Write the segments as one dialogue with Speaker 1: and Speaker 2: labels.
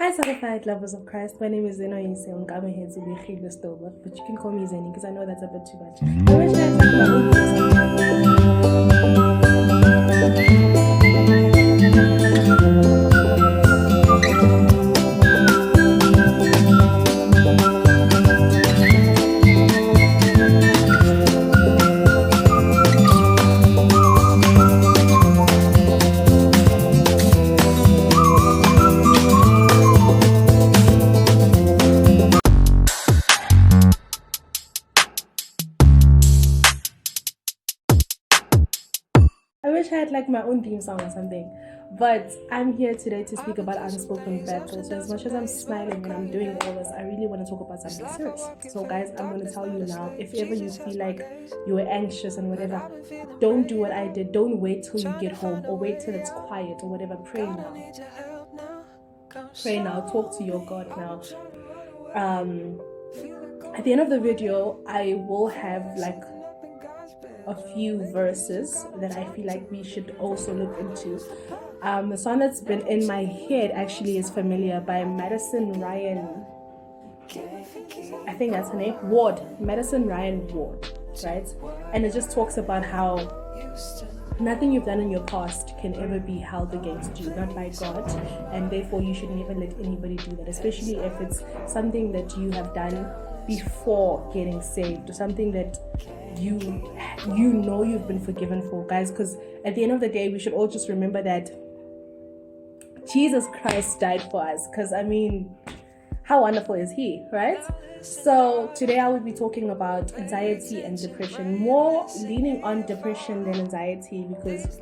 Speaker 1: Hi, certified lovers of Christ. My name is Zeni. But you can call me Zeni because I know that's a bit too much. I wish I had talked about all I wish I had like my own theme song or something. But I'm here today to speak about unspoken battles. So as much as I'm smiling when I'm doing all this, I really want to talk about something serious. So guys, I'm going to tell you now, if ever you feel like you were anxious and whatever, don't do what I did. Don't wait till you get home or wait till it's quiet or whatever. Pray now. Pray now. Talk to your God now. At the end of the video, I will have like a few verses that I feel like we should also look into. The song that's been in my head actually is Familiar by Madison Ryan. I think that's her name. Ward. Madison Ryan Ward, right? And it just talks about how nothing you've done in your past can ever be held against you, not by God, and therefore you should never let anybody do that, especially if it's something that you have done before getting saved or something that you know you've been forgiven for, guys. Because at the end of the day, we should all just remember that Jesus Christ died for us. Because I mean, how wonderful is he, right? So today I will be talking about anxiety and depression, more leaning on depression than anxiety, because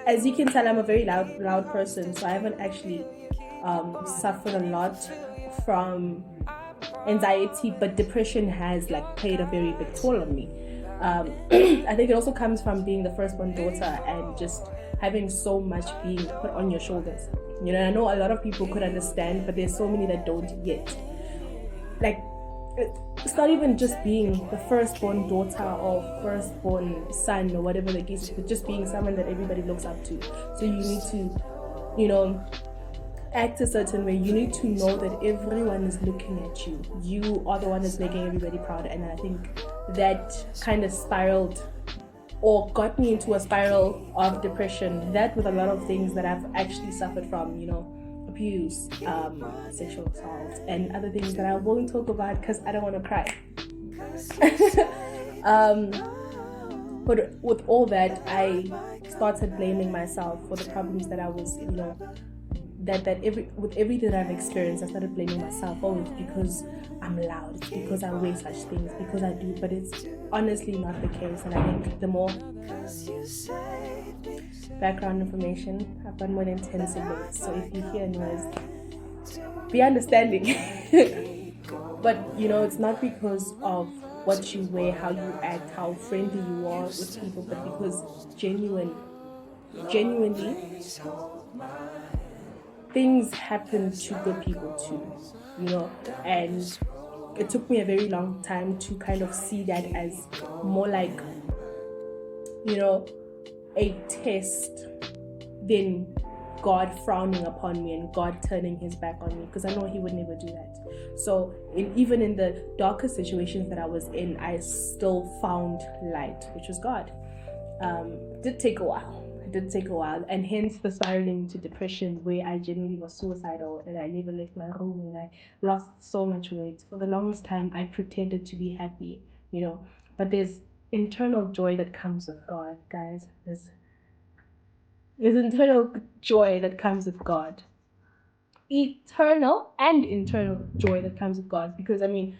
Speaker 1: as you can tell, I'm a very loud person, so I haven't actually suffered a lot from anxiety, but depression has like played a very big toll on me. I think it also comes from being the firstborn daughter and just having so much being put on your shoulders. You know, I know a lot of people could understand, but there's so many that don't yet. Like, it's not even just being the firstborn daughter or firstborn son or whatever the case is, but just being someone that everybody looks up to. So you need to, you know, act a certain way. You need to know that everyone is looking at you. You are the one that's making everybody proud. And I think that kind of spiraled or got me into a spiral of depression. That with a lot of things that I've actually suffered from, you know, abuse, sexual assault, and other things that I won't talk about because I don't want to cry. But with all that, I started blaming myself for the problems that I was, you know, with everything that I've experienced, I started blaming myself. Oh, it's because I'm loud, it's because I wear such things, because I do, but it's honestly not the case. And I think the more background information, I've got more than 10 siblings, so if you hear noise, be understanding. But you know, it's not because of what you wear, how you act, how friendly you are with people, but because genuinely things happen to good people too, you know. And it took me a very long time to kind of see that as more like, you know, a test than God frowning upon me and God turning his back on me, because I know he would never do that. So even in the darkest situations that I was in, I still found light, which was God. It did take a while, and hence the spiraling into depression, where I genuinely was suicidal and I never left my room and I lost so much weight. For the longest time, I pretended to be happy, you know, but there's internal joy that comes with God, guys. There's internal joy that comes with God. Eternal and internal joy that comes with God. Because I mean,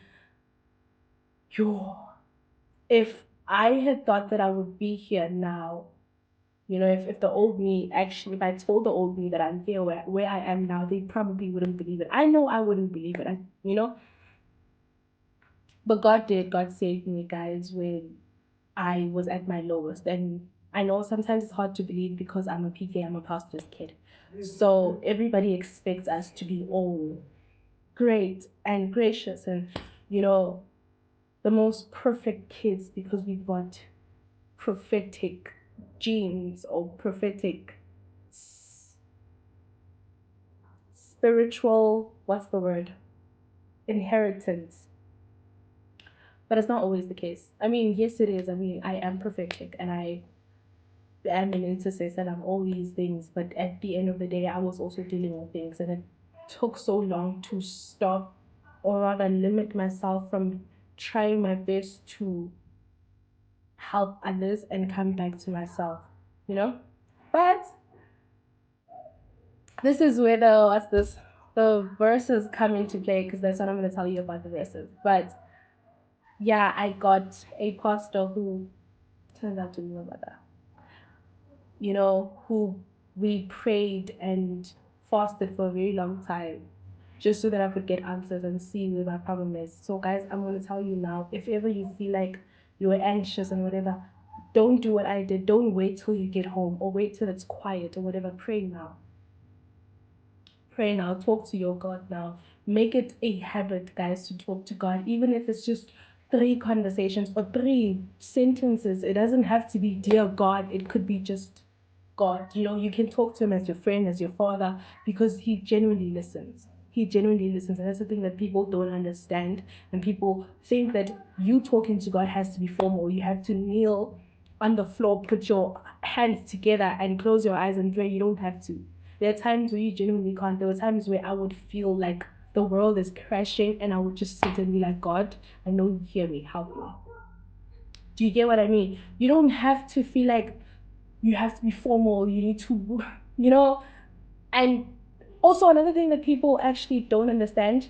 Speaker 1: if I had thought that I would be here now, you know, if the old me actually, if I told the old me that I'm here where I am now, they probably wouldn't believe it. I know I wouldn't believe it, you know. But God did. God saved me, guys, when I was at my lowest. And I know sometimes it's hard to believe because I'm a PK, I'm a pastor's kid. So everybody expects us to be all great and gracious and, you know, the most perfect kids because we've got prophetic genes or prophetic spiritual, what's the word? Inheritance. But it's not always the case. I mean, yes, it is. I mean, I am prophetic and I am an intercessor and I'm all these things. But at the end of the day, I was also dealing with things. And it took so long to stop or rather limit myself from trying my best to help others and come back to myself, you know? But this is where the verses come into play because that's what I'm going to tell you about the verses. But yeah, I got a pastor who turns out to be my mother, who we prayed and fasted for a very long time just so that I could get answers and see where my problem is. So, guys, I'm going to tell you now, if ever you feel like you're anxious and whatever, don't do what I did. Don't wait till you get home or wait till it's quiet or whatever. Pray now. Pray now. Talk to your God now. Make it a habit, guys, to talk to God, even if it's just 3 conversations or 3 sentences. It doesn't have to be dear God. It could be just God. You can talk to him as your friend, as your father, because he genuinely listens. He genuinely listens. And that's the thing that people don't understand. And people think that you talking to God has to be formal. You have to kneel on the floor, put your hands together and close your eyes and pray. You don't have to. There are times where you genuinely can't. There were times where I would feel like the world is crashing and I would just sit and be like, God, I know you hear me. Help me. Do you get what I mean? You don't have to feel like you have to be formal. You need to, And also another thing that people actually don't understand,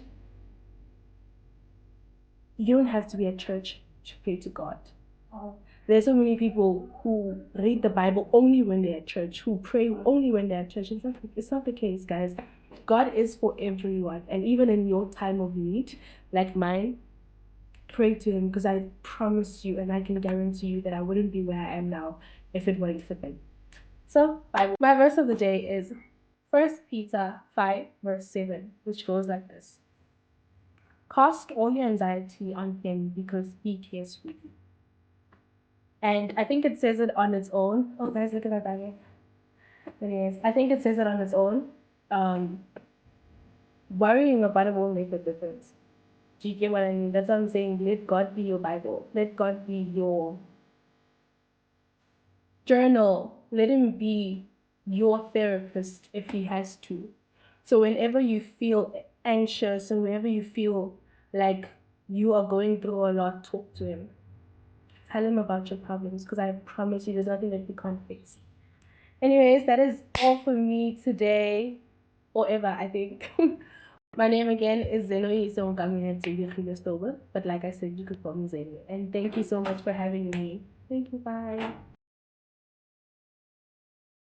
Speaker 1: you don't have to be at church to pray to God. There's so many people who read the Bible only when they're at church, who pray only when they're at church. It's not the case, guys. God is for everyone. And even in your time of need, like mine, pray to him because I promise you and I can guarantee you that I wouldn't be where I am now if it weren't for him. So, my verse of the day is 1 Peter 5, verse 7, which goes like this. Cast all your anxiety on him because he cares for you. And I think it says it on its own. Oh, guys, look at that bag. Anyways, I think it says it on its own. Worrying about it won't make a difference. Do you get what I mean? That's what I'm saying. Let God be your Bible. Let God be your journal. Let him be your therapist if he has to. So whenever you feel anxious and whenever you feel like you are going through a lot, talk to him. Tell him about your problems because I promise you there's nothing that he can't fix. Anyways, that is all for me today, or ever, I think. My name again is Zeni, so I'm coming here to but like I said, you could call me Zeni. And thank you so much for having me. Thank you, bye.